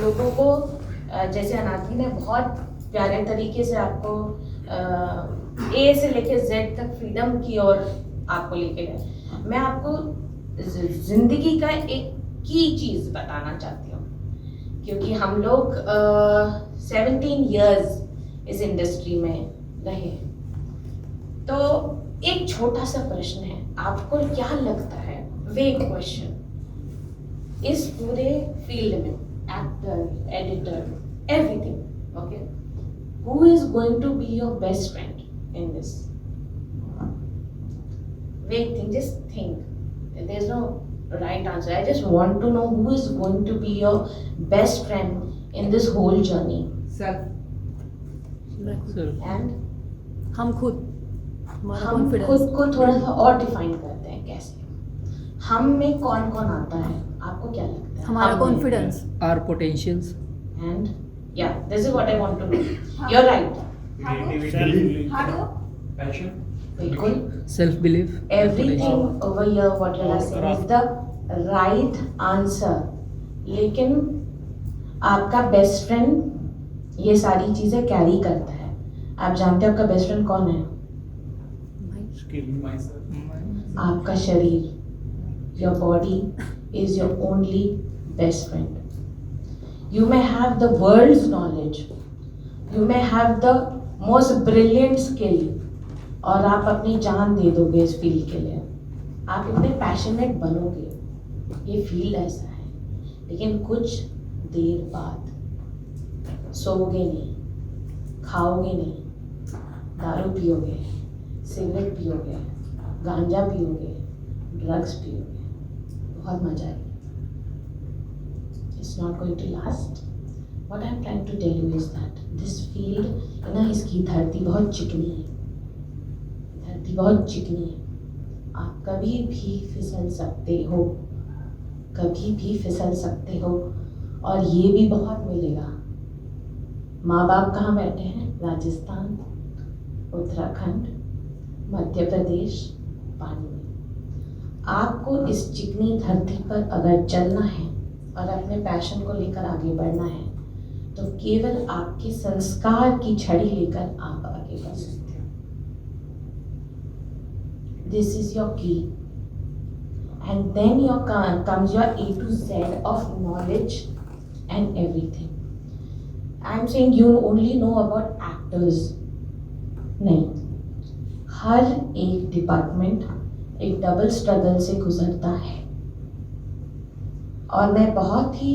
लोगों को जैसे अनाथी ने बहुत प्यारे तरीके से आपको ए से लेके जेड तक फ्रीडम की ओर आपको लेके गए। मैं आपको जिंदगी का एक की चीज बताना चाहती हूँ, क्योंकि हम लोग 17 इयर्स इस इंडस्ट्री में रहे। तो एक छोटा सा प्रश्न है, आपको क्या लगता है, वेग क्वेश्चन, इस पूरे फील्ड में actor, editor, everything, okay, who is going to be your best friend in this? Vague think, just think, there is no right answer. I just want to know who is going to be your best friend in this whole journey. Self. And हम खुद, हमारा हम confidence. खुद को थोड़ा सा और define करते हैं, कैसे? हम में कौन कौन आता है, आपको क्या लगता है? हमारा हम में। Confidence. Our potentials. And yeah, this is what I want to know. You're right. Passion. बिल्कुल। Self-belief. Everything over here what you are saying is the right answer. लेकिन आपका बेस्ट फ्रेंड ये सारी चीजें कैरी करता है। आप जानते हो आपका बेस्ट फ्रेंड कौन है? Skill myself. आपका शरीर। Your body is your only best friend. You may have the world's knowledge. You may have the most brilliant skill. और आप अपनी जान दे दोगे इस फील्ड के लिए, आप इतने पैशनेट बनोगे, ये फील्ड ऐसा है, लेकिन कुछ देर बाद सोओगे नहीं, खाओगे नहीं, दारू पियोगे, सिगरेट पियोगे, गांजा पियोगे, ड्रग्स पियोगे, बहुत मजा आएगा। It's not going to last. What I'm trying to tell you is that this field, इसकी धरती बहुत चिकनी है, धरती बहुत चिकनी है। आप कभी भी फिसल सकते हो, कभी भी फिसल सकते हो, और ये भी बहुत मिलेगा। माँ बाप कहाँ बैठे हैं? राजस्थान, उत्तराखंड, मध्य प्रदेश, पानी में। आपको इस चिकनी धरती पर अगर चलना है और अपने पैशन को लेकर आगे बढ़ना है, तो केवल आपके संस्कार की छड़ी लेकर आप आगे बढ़ सकते हो। This is your key, and then comes your A to Z of knowledge and everything. I'm saying you only know about actors. नहीं, हर एक डिपार्टमेंट एक डबल स्ट्रगल से गुजरता है, और मैं बहुत ही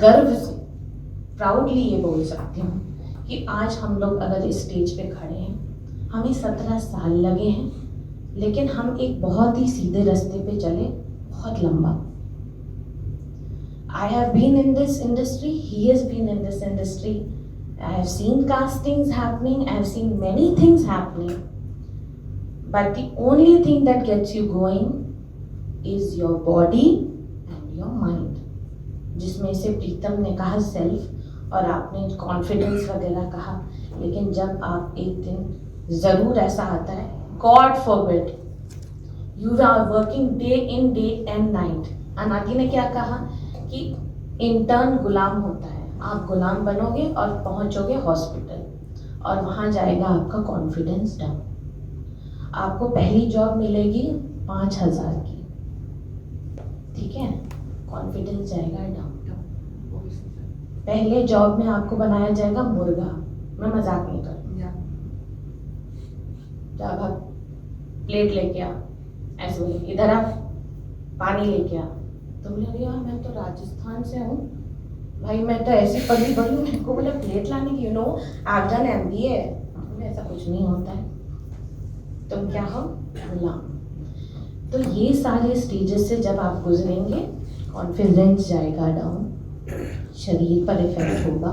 गर्व से, प्राउडली ये बोल सकती हूँ कि आज हम लोग अगर इस स्टेज पे खड़े हैं, हमें 17 साल लगे हैं, लेकिन हम एक बहुत ही सीधे रास्ते पे चले, बहुत लंबा। I have been in this industry, he has been in this industry. I have seen castings happening, I have seen many things happening. But the only thing that gets you going is your body and your mind. जिसमें से प्रीतम ने कहा self, और आपने confidence वगैरह कहा, लेकिन जब आप एक दिन ज़रूर ऐसा आता है, God forbid, you are working day in day and night. अनाथी ने क्या कहा कि इंटर्न गुलाम होता है, आप गुलाम बनोगे और पहुंचोगे हॉस्पिटल, और वहाँ जाएगा आपका कॉन्फिडेंस डाउन। आपको पहली जॉब मिलेगी 5,000 की, ठीक है, कॉन्फिडेंस जाएगा डाउन। पहले जॉब में आपको बनाया जाएगा मुर्गा, मैं मजाक नहीं करती, जब आप प्लेट लेके आ, ऐसे बोले इधर आ, पानी लेके आ, तो बोले अरे यार मैं तो राजस्थान से हूँ भाई, मैं तो ऐसी पली बड़ी हूँ, मेरे को बोले प्लेट लाने की, आप डन MBA, बोले ऐसा कुछ नहीं होता है, तुम क्या हो, गुलाम। तो ये सारे स्टेजेस से जब आप गुजरेंगे, कॉन्फिडेंस जाएगा डाउन, शरीर पर इफेक्ट होगा,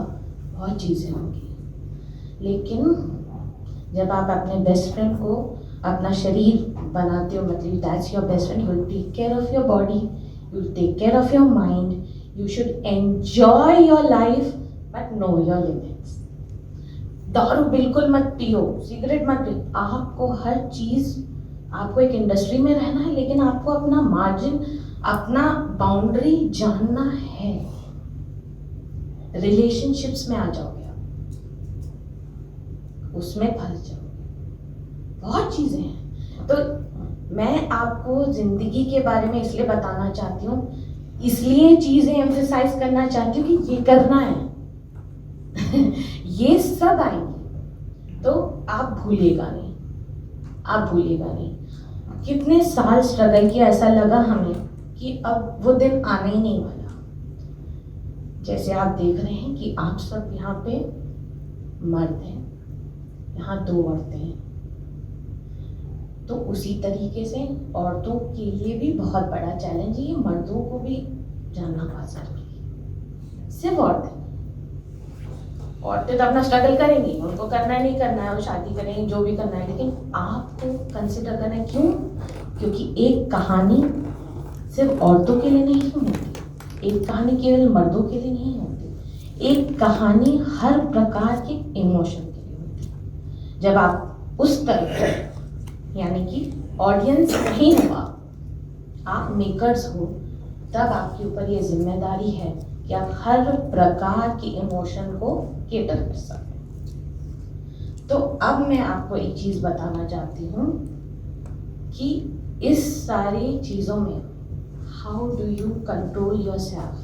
बहुत चीज़ें होंगी, लेकिन जब आप अपने बेस्ट फ्रेंड को अपना शरीर बनाते हो, मतलब that's your best friend, you will take care of your body, you will take care of your mind, you should enjoy your life but know your limits. दारू बिल्कुल मत पियो, सिगरेट मत पियो, आपको हर चीज़, आपको एक इंडस्ट्री में रहना है, लेकिन आपको अपना मार्जिन, अपना बाउंड्री जानना है। रिलेशनशिप्स में आ जाओगे आप, उसमें फंस जाओगे, बहुत चीजें हैं। तो मैं आपको जिंदगी के बारे में इसलिए बताना चाहती हूँ, इसलिए चीजें एम्फेसाइज करना चाहती हूँ कि ये करना है ये सब आएंगे तो आप भूलिएगा नहीं, आप भूलिएगा नहीं। कितने साल स्ट्रगल किया, ऐसा लगा हमें कि अब वो दिन आने ही नहीं वाला। जैसे आप देख रहे हैं कि आप सब यहाँ पे मर्द हैं, यहाँ 2 औरतें हैं, तो उसी तरीके से औरतों के लिए भी बहुत बड़ा चैलेंज है, ये मर्दों को भी जानना बहुत जरूरी है। सिर्फ औरतें तो अपना स्ट्रगल करेंगी, उनको करना है नहीं करना है, वो शादी करेंगी जो भी करना है, लेकिन आपको कंसिडर करना है। क्यों? क्योंकि एक कहानी सिर्फ औरतों के लिए नहीं होती, एक कहानी केवल मर्दों के लिए नहीं होती, एक कहानी हर प्रकार के इमोशन के लिए होती है। जब आप उस तरफ यानी कि ऑडियंस नहीं हुआ, आप मेकर्स हो, तब आपके ऊपर ये जिम्मेदारी है कि आप हर प्रकार की इमोशन को केटर कर सकें। तो अब मैं आपको एक चीज बताना चाहती हूँ कि इस सारी चीजों में how do you control yourself,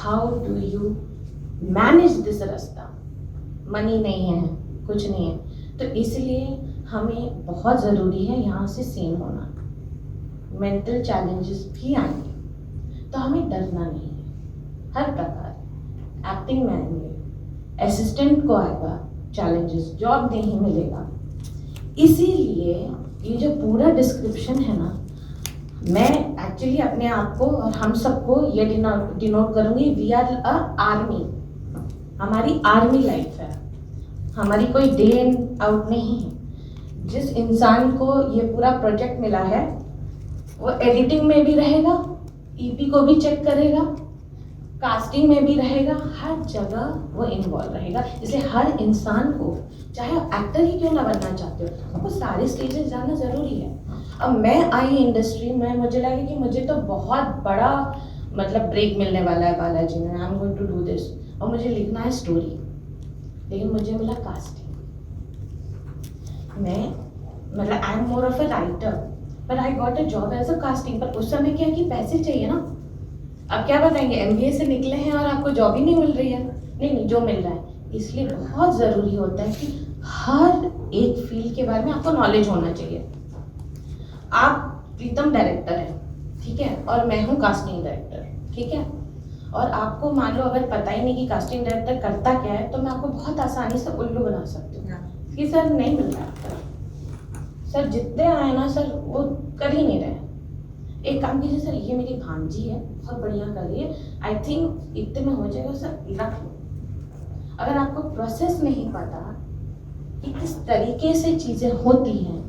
how do you manage this रास्ता। मनी नहीं है, कुछ नहीं है, तो इसलिए हमें बहुत ज़रूरी है यहाँ से सेम होना। मेंटल चैलेंजेस भी आएंगे तो हमें डरना नहीं है, हर प्रकार। एक्टिंग में आएंगे, असिस्टेंट को आएगा चैलेंजेस, जॉब नहीं मिलेगा। इसीलिए ये जो पूरा डिस्क्रिप्शन है ना, मैं एक्चुअली अपने आप को और हम सबको ये डिनोट करूँगी, वी आर अ आर्मी। हमारी आर्मी लाइफ है, हमारी कोई डे इन आउट नहीं है। जिस इंसान को ये पूरा प्रोजेक्ट मिला है वो एडिटिंग में भी रहेगा, ईपी को भी चेक करेगा, कास्टिंग में भी रहेगा, हर जगह वो इन्वॉल्व रहेगा। इसलिए हर इंसान को, चाहे आप एक्टर ही क्यों ना बनना चाहते हो, आपको सारे स्टेजेस जानना ज़रूरी है। अब मैं आई इंडस्ट्री में, मुझे लगा कि मुझे तो बहुत बड़ा मतलब ब्रेक मिलने वाला है बालाजी में, I am going to do this, और मुझे लिखना है स्टोरी, लेकिन मुझे मिला कास्टिंग। मैं मतलब I am more of a writer, but I got a job as a casting. पर उस समय क्या कि पैसे चाहिए ना, अब क्या बताएंगे एमबीए से निकले हैं और आपको जॉब ही नहीं मिल रही है। नहीं, जो मिल रहा है। इसलिए बहुत ज़रूरी होता है कि हर एक फील्ड के बारे में आपको नॉलेज होना चाहिए। आप प्रीतम डायरेक्टर है, ठीक है, और मैं हूँ कास्टिंग डायरेक्टर, ठीक है, और आपको मान लो अगर पता ही नहीं कि कास्टिंग डायरेक्टर करता क्या है, तो मैं आपको बहुत आसानी से उल्लू बना सकती हूँ कि सर नहीं मिल रहा है, सर जितने आए ना सर वो कर ही नहीं रहे। एक काम कीजिए सर, ये मेरी भांजी है, बहुत बढ़िया कर रही है, आई थिंक इतने में हो जाएगा सर, रख लो। अगर आपको प्रोसेस नहीं पता कि किस तरीके से चीज़ें होती हैं,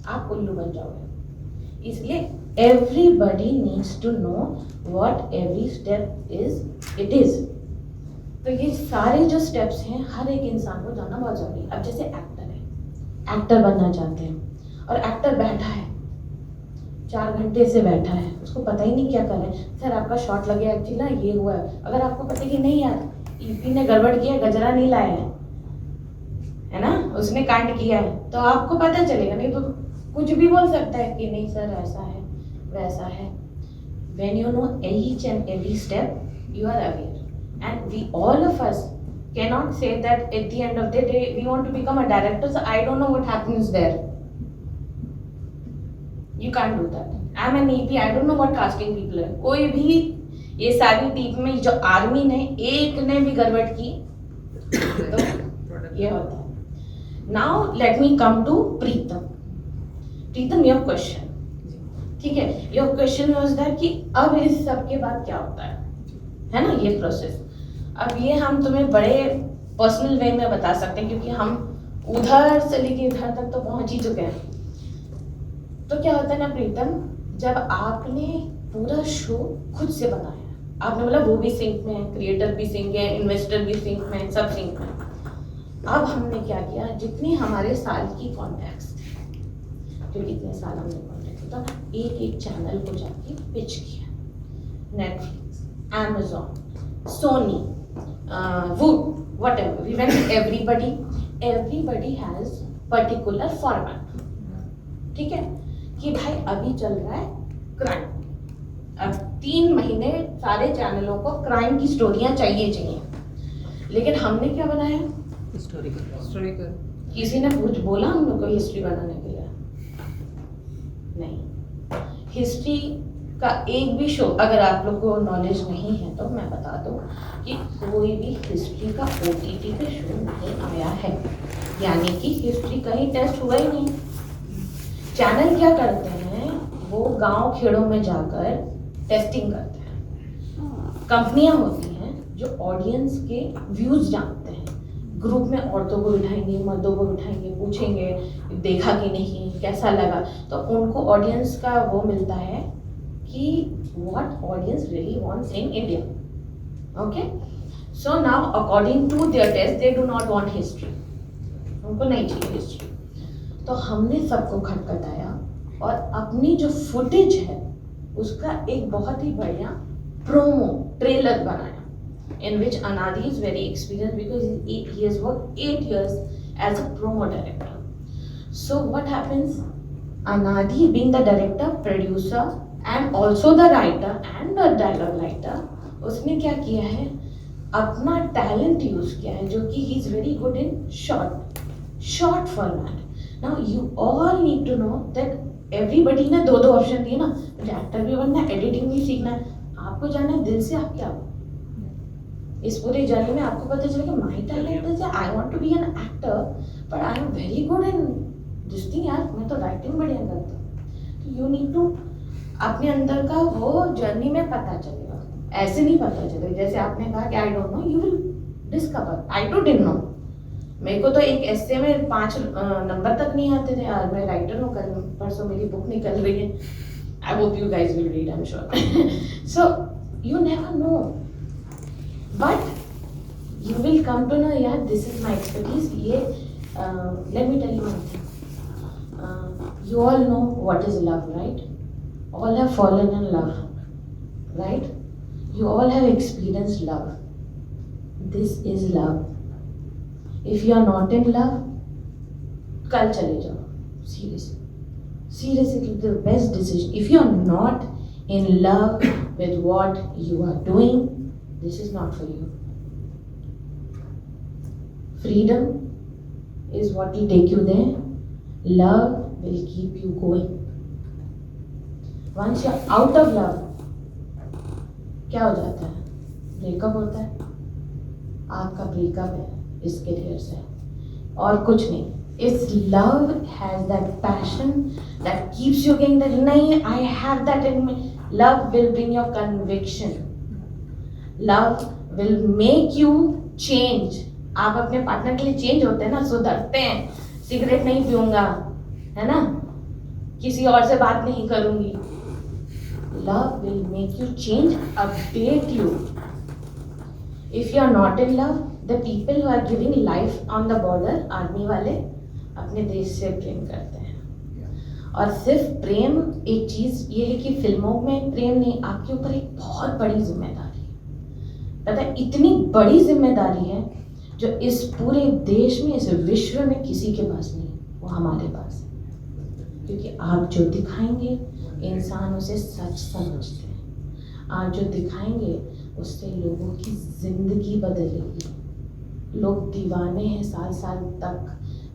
आप उल्लू बन जाओगे। इसलिए everybody needs to know what every step it is. तो ये सारे जो स्टेप्स हैं हर एक इंसान को जानना बहुत जरूरी है। अब जैसे एक्टर है, एक्टर बनना चाहते हैं और एक्टर बैठा है 4 घंटे से बैठा है, उसको पता ही नहीं क्या कर रहे हैं। सर आपका शॉट लगे एक्चुअली ना ये हुआ है, अगर आपको पता है कि नहीं यार ईपी ने गड़बड़ किया, गजरा नहीं लाया है ना, उसने कांड किया है, तो आपको पता चलेगा। नहीं तो कुछ भी बोल सकता है कि नहीं सर ऐसा है वैसा है। When you know each and every step, you are aware. And we all of us cannot say that at the end of the day we want to become a director, so I don't know what happens there. You can't do that. I'm an EP, I don't know what casting people are. कोई भी ये सारी team में जो army ने एक ने भी गड़बड़ की तो ये होता है। Now let me come to Preetam. Preetam, your question. ठीक है, योर क्वेश्चन वाज दैट कि अब इस सब के बाद क्या होता है ना, ये प्रोसेस। अब ये हम तुम्हें बड़े पर्सनल वे में बता सकते हैं क्योंकि हम उधर से लेके इधर तक तो पहुंच ही चुके हैं। तो क्या होता है ना प्रीतम, जब आपने पूरा शो खुद से बनाया, आपने बोला वो भी सिंक में है, क्रिएटर भी सिंक है, इन्वेस्टर भी सिंक में, सब सिंक में। अब हमने क्या किया, जितनी हमारे साल की कॉन्टैक्ट्स थे, क्योंकि इतने साल हमने कॉन्टैक्ट था, एक चैनल को जाके पिच किया। Netflix, Amazon, Sony, Wood, whatever. We went with everybody has particular format. ठीक है कि भाई अभी चल रहा है क्राइम, अब 3 महीने सारे चैनलों को क्राइम की स्टोरियां चाहिए, लेकिन हमने क्या बनाया? Historical. किसी ने कुछ बोला हम लोग को हिस्ट्री बनाने के लिए? नहीं। हिस्ट्री का एक भी शो, अगर आप लोग को नॉलेज नहीं है तो मैं बता दूं कि कोई भी हिस्ट्री का OTT पे शो नहीं आया है, यानी कि हिस्ट्री कहीं टेस्ट हुआ ही नहीं। चैनल क्या करते हैं, वो गांव खेड़ों में जाकर टेस्टिंग करते हैं। कंपनियां होती हैं जो ऑडियंस के व्यूज जानते हैं, ग्रुप में औरतों को बिठाएंगे, मर्दों को बिठाएंगे, पूछेंगे देखा कि नहीं, कैसा लगा, तो उनको ऑडियंस का वो मिलता है कि what audience really wants in India. Okay, so now according to their taste they do not want history, उनको नहीं चाहिए हिस्ट्री। तो हमने सबको खटखटाया और अपनी जो फुटेज है उसका एक बहुत ही बढ़िया प्रोमो ट्रेलर बनाया, in which Anadi is very experienced because he has worked 8 years as a promo director. So what happens? Anadi being the director, producer and also the writer and the dialogue writer, उसने क्या किया है, अपना talent use किया है, जो कि he is very good in short format. Now you all need to know that everybody ने 2 ऑप्शन दिए ना, मुझे एक्टर भी बनना है, एडिटिंग भी सीखना है, आपको जाना है दिल से आप क्या हो। इस पूरी जर्नी में आपको पता चलेगा my talent is I want to be an actor but I am very good in this thing, यार मैं तो राइटिंग बढ़िया करता हूँ। तो यू नीड टू अपने अंदर का वो जर्नी में पता चलेगा, ऐसे नहीं पता चलेगा। जैसे आपने कहा कि I don't know, you will discover. I too didn't know, मेरे को तो एक एस्से में 5 नंबर तक नहीं आते थे यार, मैं राइटर हूँ, कल परसों मेरी बुक निकल रही है, I hope you guys will read, I am sure. So you never know, but you will come to know, yeah, this is my expertise. Let me tell you one thing. You all know what is love, right? All have fallen in love, right? You all have experienced love. This is love. If you are not in love, कल चले जाओ, seriously it is the best decision. If you are not in love with what you are doing, this is not for you. Freedom is what will take you there. Love will keep you going. Once you are out of love, क्या हो जाता है? Breakup होता है। आपका breakup है इस career से, और कुछ नहीं। It's love has that passion that keeps you going, that नहीं, I have that in me. Love will bring your conviction. Love will make you change. आप अपने पार्टनर के लिए चेंज होते हैं ना, सुधरते हैं, सिगरेट नहीं पीऊंगा, है ना, किसी और से बात नहीं करूंगी। Love will make you change, update you. If you are not in love, the people who are giving life on the border, army वाले अपने देश से प्रेम करते हैं। और सिर्फ प्रेम, एक चीज ये है कि फिल्मों में प्रेम नहीं, आपके ऊपर एक बहुत बड़ी जिम्मेदारी, पता है, इतनी बड़ी जिम्मेदारी है जो इस पूरे देश में, इस विश्व में किसी के पास नहीं, वो हमारे पास है। क्योंकि आप जो दिखाएंगे इंसान उसे सच समझते हैं, आप जो दिखाएंगे उससे लोगों की जिंदगी बदलेगी। लोग दीवाने हैं साल साल तक,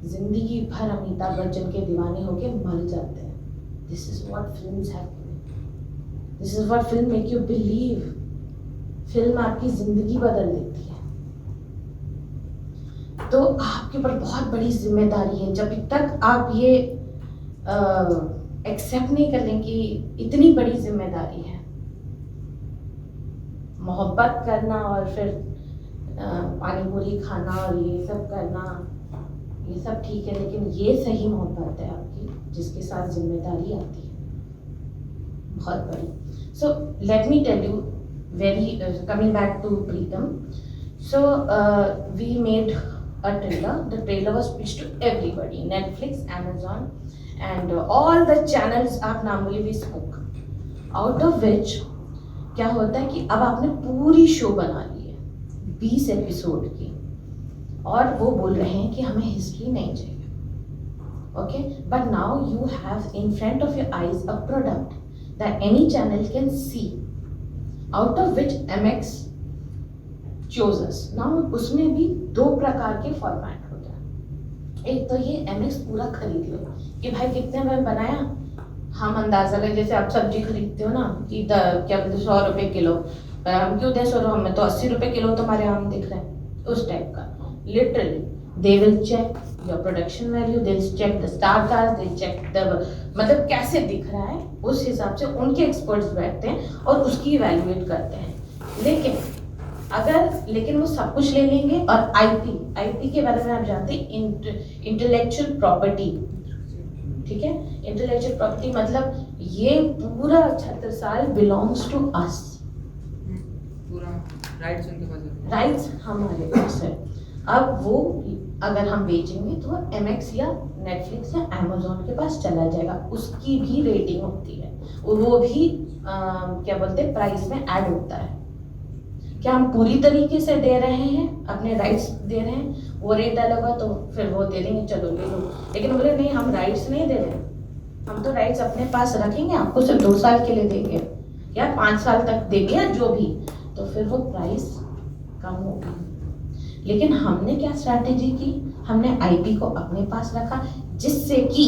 जिंदगी भर अमिताभ बच्चन के दीवाने होके मर जाते हैं। This is what films have, this is what film make you believe. Film आपकी जिंदगी बदल देती है। तो आपके ऊपर बहुत बड़ी जिम्मेदारी है। जब तक आप ये एक्सेप्ट नहीं कर लें कि इतनी बड़ी जिम्मेदारी है, मोहब्बत करना और फिर पानी पूरी खाना और ये सब करना, ये सब ठीक है, लेकिन ये सही मोहब्बत है आपकी, जिसके साथ जिम्मेदारी आती है बहुत बड़ी। So let me tell you, coming back to Pritam. So we made a trailer. The trailer was pitched to everybody, Netflix, Amazon, and all the channels आप नाम बोले we spoke. Out of which क्या होता है कि अब आपने पूरी शो बना ली है, 20 एपिसोड की, और वो बोल रहे हैं कि हमें हिस्ट्री नहीं चाहिए. Okay, but now you have in front of your eyes a product that any channel can see, out of which MX chose us. Now उसमें भी 2 प्रकार के फॉर्मेट होते हैं. एक तो ये MX पूरा खरीद लो कि भाई कितने में बनाया, हम अंदाजा लगे, जैसे आप सब्जी खरीदते हो ना कि क्या बोलते 100 रुपए किलो, पर हम क्यों दें 100, हमें तो 80 रुपए किलो तुम्हारे आम दिख रहे हैं, उस टाइप का. Literally they will check your production value, they will check the star cast, they check the मतलब कैसे दिख रहा है, उस हिसाब से उनके एक्सपर्ट्स बैठते हैं और उसकी इवैल्यूएट करते हैं. लेकिन वो सब कुछ ले लेंगे. और आईपी के बारे में आप जानते हैं, इंटेलेक्चुअल प्रॉपर्टी, ठीक है. इंटेलेक्चुअल प्रॉपर्टी मतलब ये पूरा छत्रसाल बिलोंग्स टू अस, पूरा राइट्स उनके पास है, राइट्स हमारे पास है. अब वो अगर हम बेचेंगे तो वो MX या नेटफ्लिक्स या अमेजोन के पास चला जाएगा. उसकी भी रेटिंग होती है, वो भी क्या बोलते हैं प्राइस में ऐड होता है. क्या हम पूरी तरीके से दे रहे हैं, अपने राइट्स दे रहे हैं, वो रेट अलग हुआ तो फिर वो दे देंगे चलो ले लो. लेकिन बोले नहीं, हम राइट्स नहीं दे रहे, हम तो राइट्स अपने पास रखेंगे, आपको सिर्फ 2 साल के लिए देंगे या 5 साल तक देंगे या जो भी, तो फिर वो प्राइस कम होगी. लेकिन हमने क्या स्ट्रैटेजी की, हमने आईपी को अपने पास रखा, जिससे कि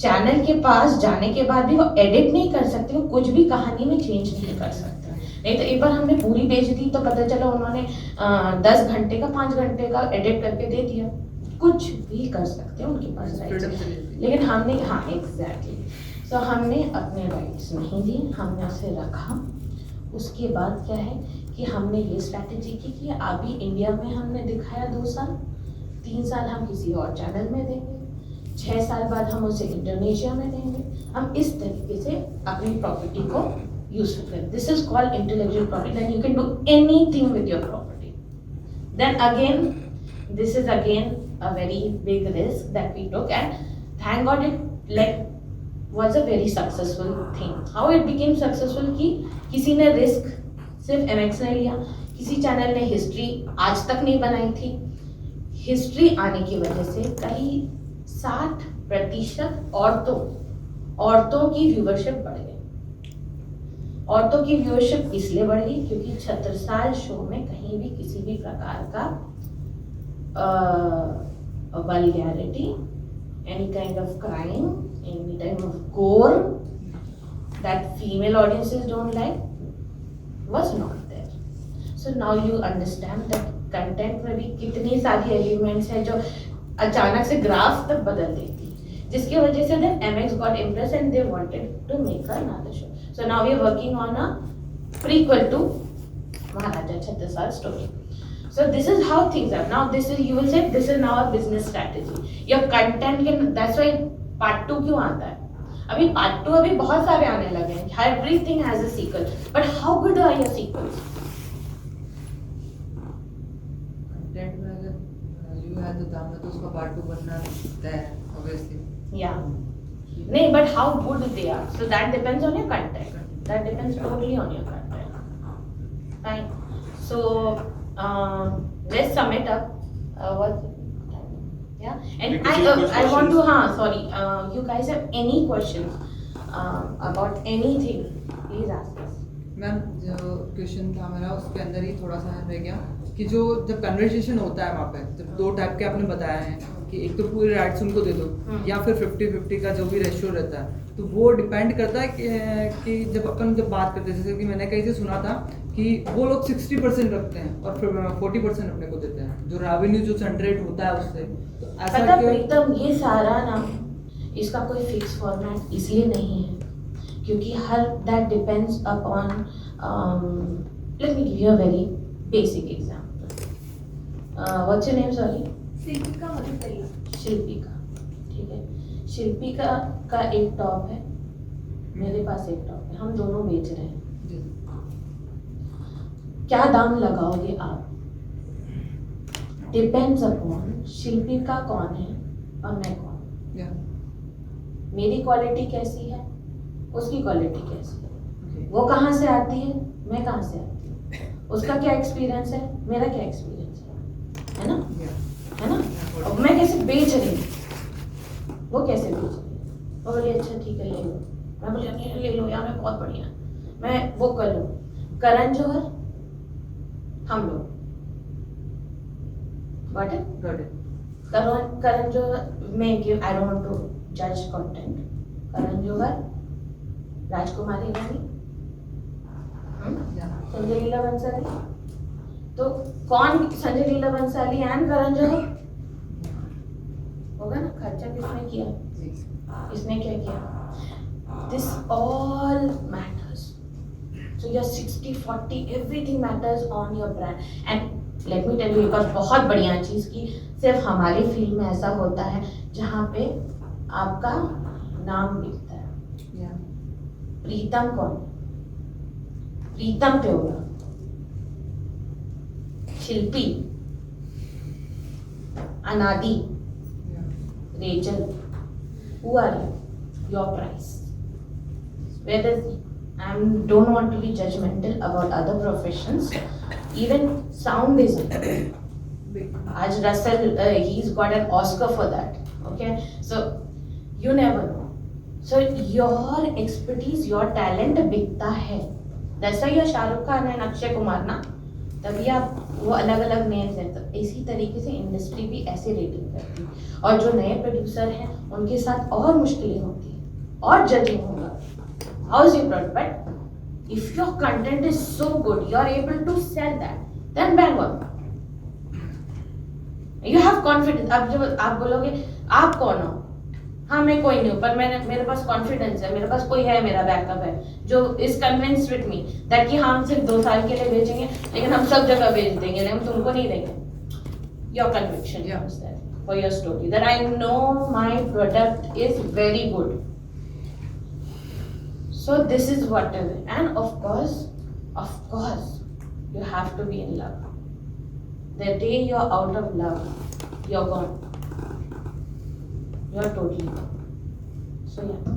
चैनल के पास जाने के बाद भी वो एडिट नहीं कर सकते, वो कुछ भी कहानी में चेंज नहीं कर सकते. नहीं तो एक बार हमने पूरी बेच दी तो पता चला उन्होंने 10 घंटे का 5 घंटे का एडिट करके दे दिया, कुछ भी कर सकते हैं, उनके पास राइट्स. लेकिन हमने, हाँ एग्जैक्टली, तो हमने अपने राइट्स नहीं दिए, हमने उसे रखा. उसके बाद क्या है कि हमने ये स्ट्रैटेजी की कि अभी इंडिया में हमने दिखाया 2 साल, 3 साल हम किसी और चैनल में देंगे, 6 साल बाद हम उसे इंडोनेशिया में देंगे. हम इस तरीके से अपनी प्रॉपर्टी को यूज करें. This is called intellectual property, then you can do anything with your property. Then again this is again a very big risk that we took, and thank God it was a very successful thing. How it became successful कि किसी ने risk सिर्फ MX ने लिया, किसी channel ने history आज तक नहीं बनाई थी. हिस्ट्री आने की वजह से कहीं 60% औरतों की व्यूवरशिप बढ़ गई. औरतों की व्यूवरशिप इसलिए बढ़ गई क्योंकि छत्रसाल शो में कहीं भी किसी भी प्रकार का vulgarity, any kind of crime, any type of gore that female audiences don't like was not there. So now you understand that content में भी कितनी सारी elements हैं जो अचानक से ग्राफ तक बदल देती, जिसकी वजह से then MX got impressed and they wanted to make another show. So now we are working on a prequel to Maharaja Chhattisar story. So this is how things are. Now this is, you will say this is now a business strategy. Your content can, that's why part 2 क्यों आता है? अभी part 2 अभी बहुत सारे आने लगे हैं. Everything has a sequel. But how good are your sequels? Content में अगर you है तो दाम में तो उसका part 2 बनना तय है obviously. Yeah. नहीं, but how good they are. So that depends on your content. That depends totally on your content. Fine. So let's sum it up. What? Yeah. And I want to, sorry. You guys have any questions about anything? Please ask us. Ma'am जो question था मेरा उसके अंदर ही थोड़ा सा रह गया कि जो जब कन्वर्सेशन होता है वहाँ पे, जब 2 टाइप के आपने बताया है कि एक तो पूरे राइट्स उनको दे दो या फिर 50-50 का जो भी रेशियो रहता है, तो वो डिपेंड करता है कि जब अपन जब बात करते हैं, जैसे कि मैंने कहीं से सुना था कि वो लोग 60% रखते हैं और फिर 40% अपने को देते हैं, जो रेवेन्यू जो जनरेट होता है उससे. तो ऐसा क्यों? एकदम ये सारा ना, इसका कोई फिक्स फॉर्मेट इसलिए नहीं है क्योंकि हर that depends upon, let me give you a very basic example. What's your name? Sorry. Shilpika Madhupalla. Shilpika, ठीक है. शिल्पिका का एक टॉप है, मेरे पास एक टॉप है, हम दोनों बेच रहे हैं. क्या दाम लगाओगे आप? डिपेंड्स अपॉन शिल्पिका कौन है और मैं कौन. मेरी क्वालिटी कैसी है, उसकी क्वालिटी कैसी है, वो कहाँ से आती है, मैं कहाँ से आती हूँ. उसका क्या एक्सपीरियंस है, मेरा क्या एक्सपीरियंस है ना, Yeah. है ना। अब मैं कैसे बेच रही हूँ, वो कैसे बेच रही है, वो बोली अच्छा ठीक है ले लो, मैं बोली नहीं ले लो यार मैं बहुत बढ़िया, मैं वो कर लूँ। करण जौहर, हम लोग got it? Got it. Karan Johar में give, I don't want to जज कंटेंट। करण जौहर, राजकुमारी रानी, Yeah. संजय लीला बंसाली, तो कौन संजय लीला बंसाली एंड करण जौहर होगा ना। खर्चा किसने किया, जी. इसने क्या किया, this all matters. So your 60-40 everything matters on your brand. And let me tell you एक और बहुत बढ़िया चीज़ की सिर्फ हमारी फील्ड में ऐसा होता है जहाँ पे आपका नाम बिकता है। Yeah. प्रीतम कौन, प्रीतम पेवला, शिल्पी, अनादि, Yeah. Rachel, who are you? Your price. Whereas I don't want to be judgmental about other professions. Even sound design. Big. Aj Russell, he's got an Oscar for that. Okay, so you never know. So your expertise, your talent बिकता है। That's why you're Shahrukh Khan and Akshay Kumar ना, तभी आप वो अलग अलग names हैं। तो इसी तरीके से इंडस्ट्री भी ऐसे रेटिंग करती है, और जो नए प्रोड्यूसर हैं उनके साथ और मुश्किलें होती हैं और जजिंग होगा। How is your product, but if your content is so good you are able to sell that, then bang on, you have confidence. अब जब आप बोलोगे आप कौन हो, हाँ मैं कोई नहीं हूँ, पर मेरे पास कॉन्फिडेंस है, मेरे पास कोई है, मेरा बैकअप है जो is convinced with me that कि हम सिर्फ 2 साल के लिए बेचेंगे लेकिन हम सब जगह बेच देंगे, लेकिन हम तुमको नहीं देंगे। Your conviction Yeah. comes there for your story that I know my product is very good. So this is what is it. And of course you have to be in love. The day you're out of love, you're gone. You're totally gone. So yeah.